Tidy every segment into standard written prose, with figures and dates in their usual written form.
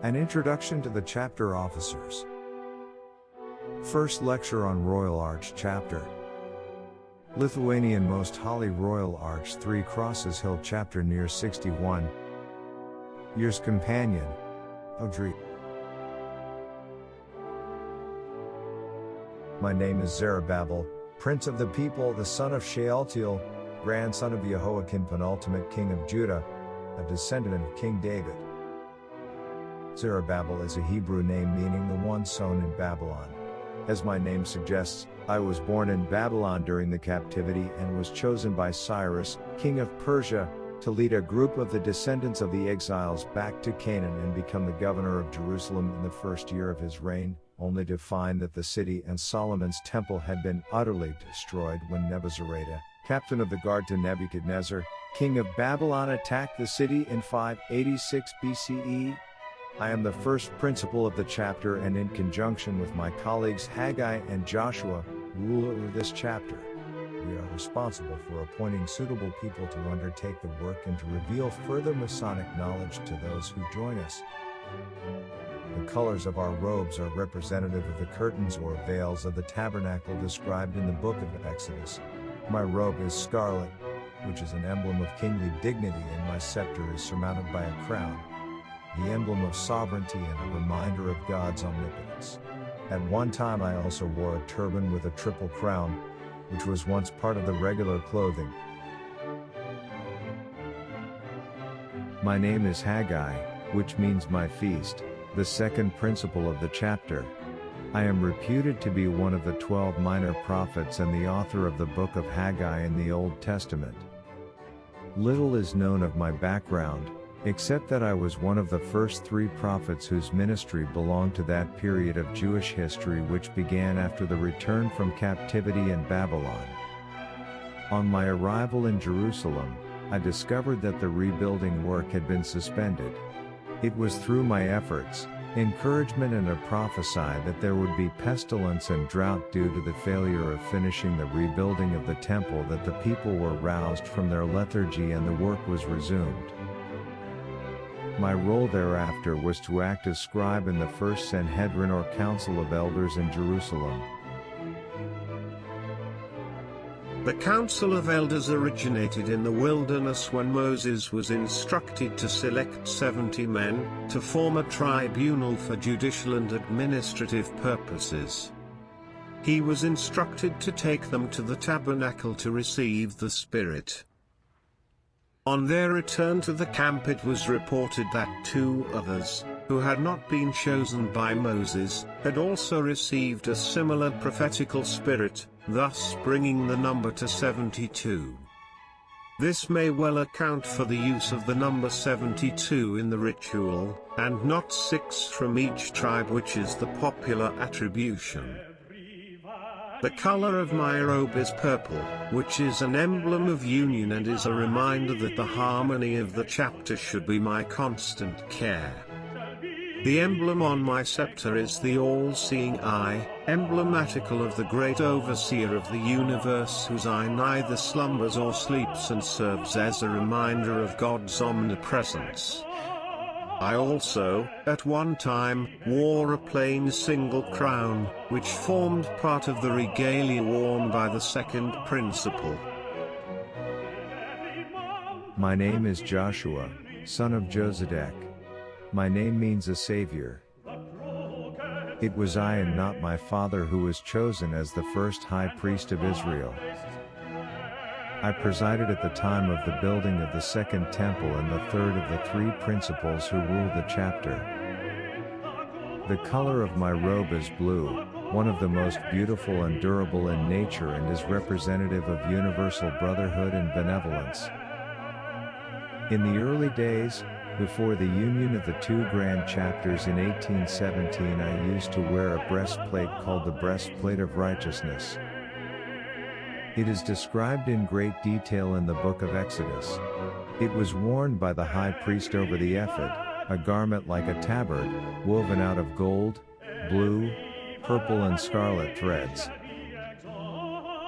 An Introduction to the Chapter Officers. First Lecture on Royal Arch Chapter. Lithuanian Most Holy Royal Arch 3 Crosses Hill Chapter near 61. Year's Companion. Audrey. My name is Zerubbabel, Prince of the People, the son of Shealtiel, grandson of Jehoiakim, penultimate king of Judah, a descendant of King David. Zerubbabel is a Hebrew name meaning the one sown in Babylon. As my name suggests, I was born in Babylon during the captivity and was chosen by Cyrus, king of Persia, to lead a group of the descendants of the exiles back to Canaan and become the governor of Jerusalem in the first year of his reign, only to find that the city and Solomon's temple had been utterly destroyed when Nebuzaradan, captain of the guard to Nebuchadnezzar, king of Babylon, attacked the city in 586 BCE. I am the first principal of the chapter, and in conjunction with my colleagues Haggai and Joshua, rule over this chapter. We are responsible for appointing suitable people to undertake the work and to reveal further Masonic knowledge to those who join us. The colors of our robes are representative of the curtains or veils of the tabernacle described in the book of Exodus. My robe is scarlet, which is an emblem of kingly dignity, and my scepter is surmounted by a crown, the emblem of sovereignty and a reminder of God's omnipotence. At one time I also wore a turban with a triple crown, which was once part of the regular clothing. My name is Haggai, which means my feast, the second principle of the chapter. I am reputed to be one of the 12 minor prophets and the author of the book of Haggai in the Old Testament. Little is known of my background, except that I was one of the first 3 prophets whose ministry belonged to that period of Jewish history which began after the return from captivity in Babylon. On my arrival in Jerusalem, I discovered that the rebuilding work had been suspended. It was through my efforts, encouragement, and a prophesy that there would be pestilence and drought due to the failure of finishing the rebuilding of the temple that the people were roused from their lethargy and the work was resumed. My role thereafter was to act as scribe in the first Sanhedrin or Council of Elders in Jerusalem. The Council of Elders originated in the wilderness when Moses was instructed to select 70 men to form a tribunal for judicial and administrative purposes. He was instructed to take them to the tabernacle to receive the Spirit. On their return to the camp, it was reported that 2 others, who had not been chosen by Moses, had also received a similar prophetical spirit, thus bringing the number to 72. This may well account for the use of the number 72 in the ritual, and not 6 from each tribe, which is the popular attribution. The color of my robe is purple, which is an emblem of union and is a reminder that the harmony of the chapter should be my constant care. The emblem on my scepter is the all-seeing eye, emblematical of the great overseer of the universe, whose eye neither slumbers or sleeps and serves as a reminder of God's omnipresence. I also, at one time, wore a plain single crown, which formed part of the regalia worn by the second principle. My name is Joshua, son of Josedek. My name means a savior. It was I and not my father who was chosen as the first high priest of Israel. I presided at the time of the building of the second temple and the third of the 3 principals who ruled the chapter. The color of my robe is blue, one of the most beautiful and durable in nature, and is representative of universal brotherhood and benevolence. In the early days, before the union of the 2 grand chapters in 1817, I used to wear a breastplate called the breastplate of righteousness. It is described in great detail in the book of Exodus. It was worn by the high priest over the ephod, a garment like a tabard, woven out of gold, blue, purple and scarlet threads.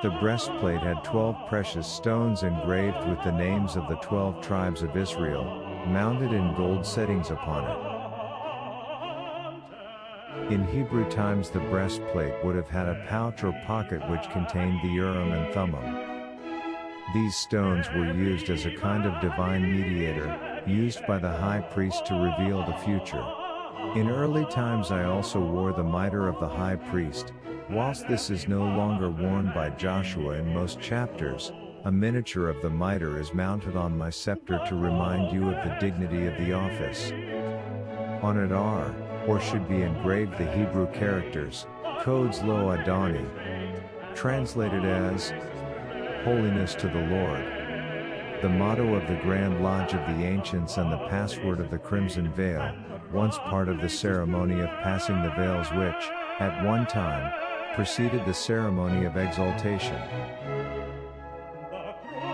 The breastplate had 12 precious stones engraved with the names of the 12 tribes of Israel, mounted in gold settings upon it. In Hebrew times the breastplate would have had a pouch or pocket which contained the Urim and Thummim. These stones were used as a kind of divine mediator, used by the high priest to reveal the future. In early times I also wore the mitre of the high priest. Whilst this is no longer worn by Joshua in most chapters, a miniature of the mitre is mounted on my scepter to remind you of the dignity of the office. On it are, or should be engraved, the Hebrew characters, codes Lo Adoni, translated as, Holiness to the Lord. The motto of the Grand Lodge of the Ancients and the password of the Crimson Veil, once part of the ceremony of passing the veils which, at one time, preceded the ceremony of exaltation.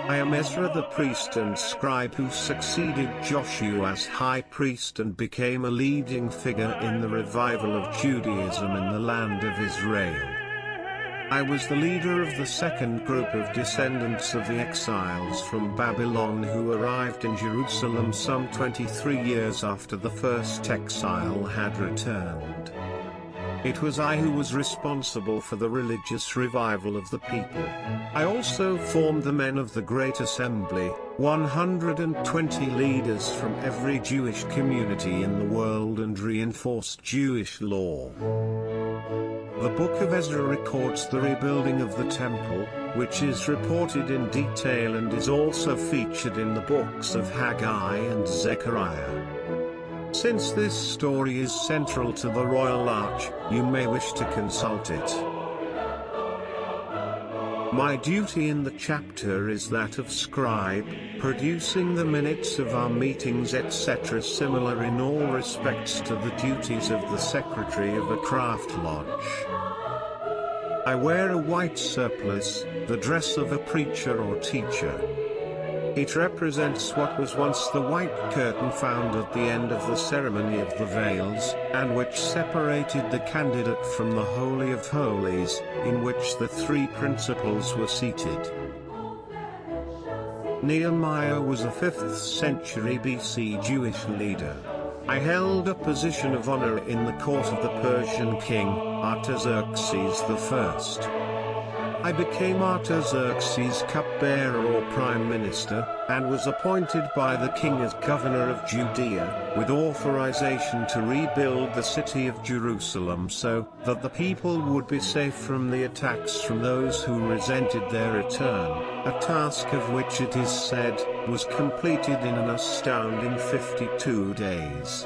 I am Ezra the priest and scribe who succeeded Joshua as high priest and became a leading figure in the revival of Judaism in the land of Israel. I was the leader of the second group of descendants of the exiles from Babylon who arrived in Jerusalem some 23 years after the first exile had returned. It was I who was responsible for the religious revival of the people. I also formed the men of the Great Assembly, 120 leaders from every Jewish community in the world, and reinforced Jewish law. The Book of Ezra records the rebuilding of the temple, which is reported in detail and is also featured in the books of Haggai and Zechariah. Since this story is central to the Royal Arch, you may wish to consult it. My duty in the chapter is that of scribe, producing the minutes of our meetings etc., similar in all respects to the duties of the secretary of a craft lodge. I wear a white surplice, the dress of a preacher or teacher. It represents what was once the white curtain found at the end of the ceremony of the veils, and which separated the candidate from the Holy of Holies, in which the three principals were seated. Nehemiah was a 5th century BC Jewish leader. I held a position of honor in the court of the Persian king, Artaxerxes I. I became Artaxerxes' cupbearer or prime minister, and was appointed by the king as governor of Judea, with authorization to rebuild the city of Jerusalem so that the people would be safe from the attacks from those who resented their return, a task of which it is said, was completed in an astounding 52 days.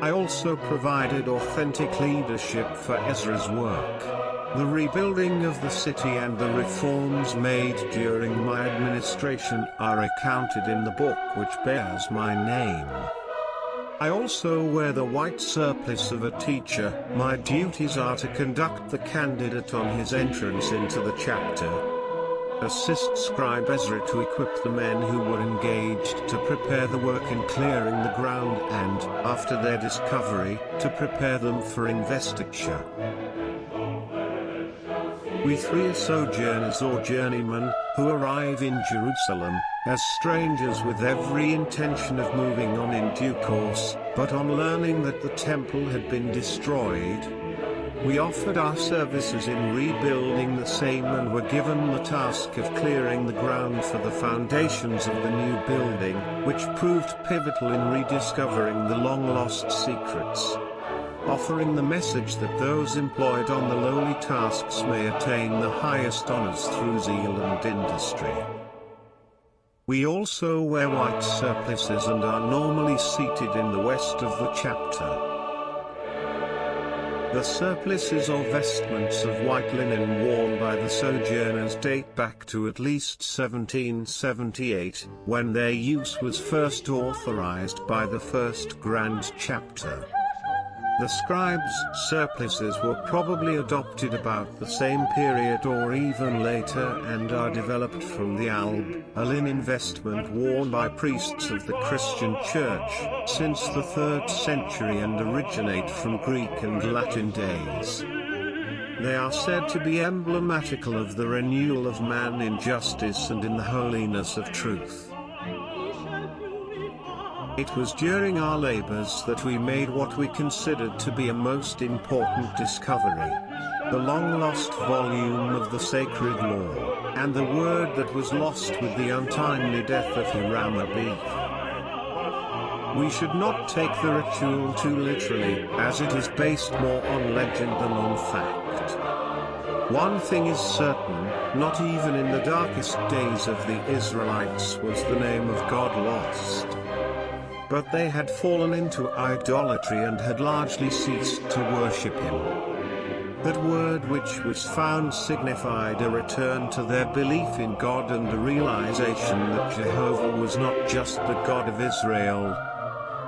I also provided authentic leadership for Ezra's work. The rebuilding of the city and the reforms made during my administration are accounted in the book which bears my name. I also wear the white surplice of a teacher. My duties are to conduct the candidate on his entrance into the chapter, assist scribe Ezra to equip the men who were engaged to prepare the work in clearing the ground and, after their discovery, to prepare them for investiture. We three are sojourners or journeymen, who arrive in Jerusalem, as strangers with every intention of moving on in due course, but on learning that the temple had been destroyed, we offered our services in rebuilding the same and were given the task of clearing the ground for the foundations of the new building, which proved pivotal in rediscovering the long-lost secrets, offering the message that those employed on the lowly tasks may attain the highest honors through zeal and industry. We also wear white surplices and are normally seated in the west of the chapter. The surplices or vestments of white linen worn by the sojourners date back to at least 1778, when their use was first authorized by the first Grand Chapter. The scribes' surplices were probably adopted about the same period or even later and are developed from the alb, a linen vestment worn by priests of the Christian Church since the 3rd century and originate from Greek and Latin days. They are said to be emblematical of the renewal of man in justice and in the holiness of truth. It was during our labors that we made what we considered to be a most important discovery. The long-lost volume of the sacred law, and the word that was lost with the untimely death of Hiram Abiy. We should not take the ritual too literally, as it is based more on legend than on fact. One thing is certain, not even in the darkest days of the Israelites was the name of God lost. But they had fallen into idolatry and had largely ceased to worship him. That word which was found signified a return to their belief in God and a realization that Jehovah was not just the God of Israel.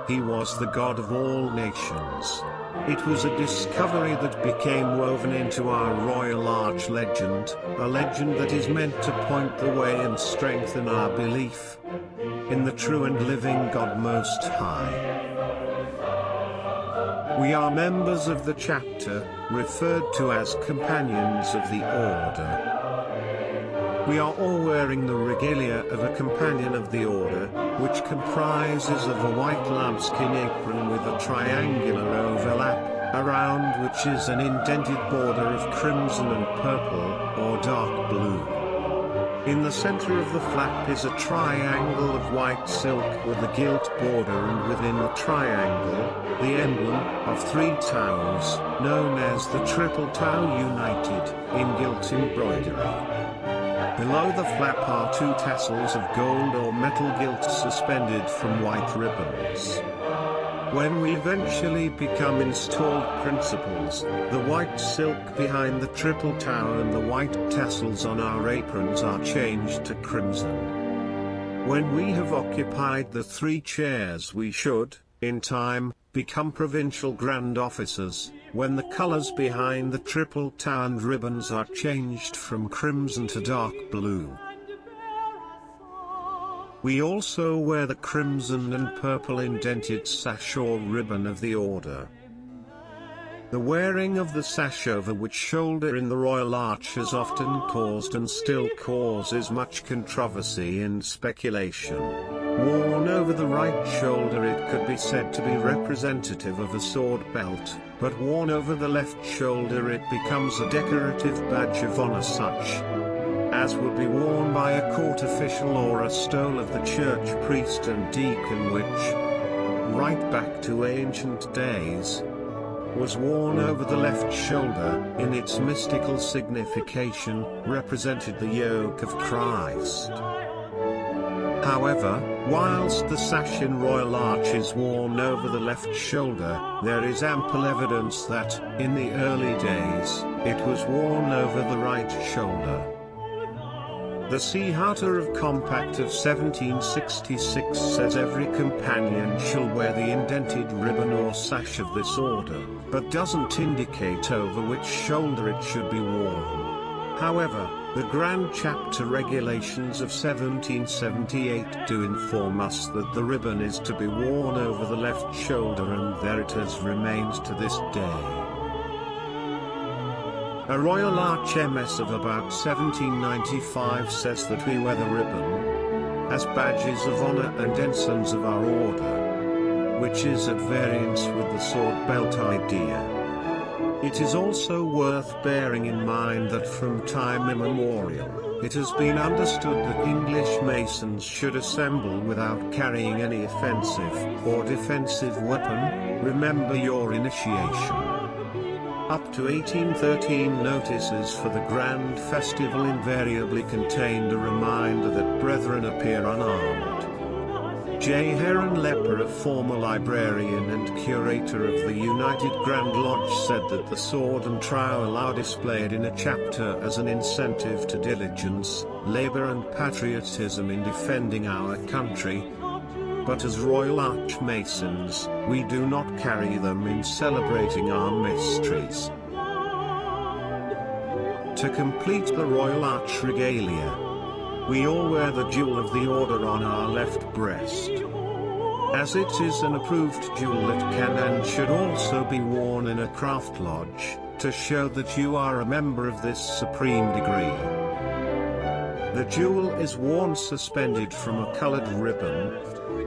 He was the God of all nations. It was a discovery that became woven into our Royal Arch legend, a legend that is meant to point the way and strengthen our belief in the true and living God Most High. We are members of the chapter, referred to as companions of the order. We are all wearing the regalia of a companion of the order, which comprises of a white lambskin apron with a triangular overlap, around which is an indented border of crimson and purple, or dark blue. In the center of the flap is a triangle of white silk with a gilt border, and within the triangle, the emblem of 3 towers, known as the Triple Tower United, in gilt embroidery. Below the flap are 2 tassels of gold or metal gilt suspended from white ribbons. When we eventually become installed principals, the white silk behind the Triple Tower and the white tassels on our aprons are changed to crimson. When we have occupied the 3 chairs, we should, in time, become provincial grand officers, when the colors behind the Triple Tower and ribbons are changed from crimson to dark blue. We also wear the crimson and purple indented sash or ribbon of the order. The wearing of the sash over which shoulder in the Royal Arch has often caused and still causes much controversy and speculation. Worn over the right shoulder, it could be said to be representative of a sword belt, but worn over the left shoulder it becomes a decorative badge of honor, such as would be worn by a court official or a stole of the church priest and deacon, which, right back to ancient days, was worn over the left shoulder, in its mystical signification, represented the yoke of Christ. However, whilst the sash in Royal Arch is worn over the left shoulder, there is ample evidence that, in the early days, it was worn over the right shoulder. The Sea Charter of Compact of 1766 says every companion shall wear the indented ribbon or sash of this order, but doesn't indicate over which shoulder it should be worn. However, the Grand Chapter regulations of 1778 do inform us that the ribbon is to be worn over the left shoulder, and there it has remained to this day. A Royal Arch MS of about 1795 says that we wear the ribbon as badges of honor and ensigns of our order, which is at variance with the sword belt idea. It is also worth bearing in mind that from time immemorial, it has been understood that English Masons should assemble without carrying any offensive or defensive weapon. Remember your initiation. Up to 1813, notices for the Grand Festival invariably contained a reminder that brethren appear unarmed. J. Heron Lepper, a former librarian and curator of the United Grand Lodge, said that the sword and trowel are displayed in a chapter as an incentive to diligence, labor and patriotism in defending our country. But as Royal Arch Masons, we do not carry them in celebrating our mysteries. To complete the Royal Arch regalia, we all wear the jewel of the order on our left breast, as it is an approved jewel that can and should also be worn in a craft lodge, to show that you are a member of this supreme degree. The jewel is worn suspended from a colored ribbon,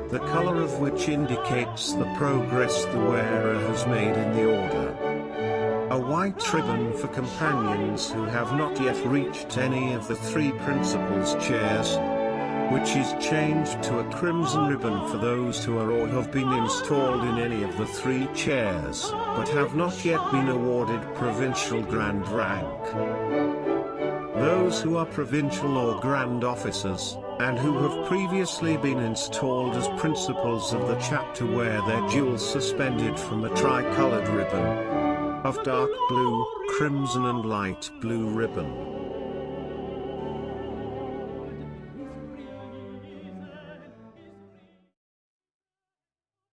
the color of which indicates the progress the wearer has made in the order. A white ribbon for companions who have not yet reached any of the three principals' chairs, which is changed to a crimson ribbon for those who are or have been installed in any of the three chairs, but have not yet been awarded provincial grand rank. Those who are provincial or grand officers, and who have previously been installed as principals of the chapter wear their jewels suspended from a tri-colored ribbon of dark blue, crimson and light blue ribbon.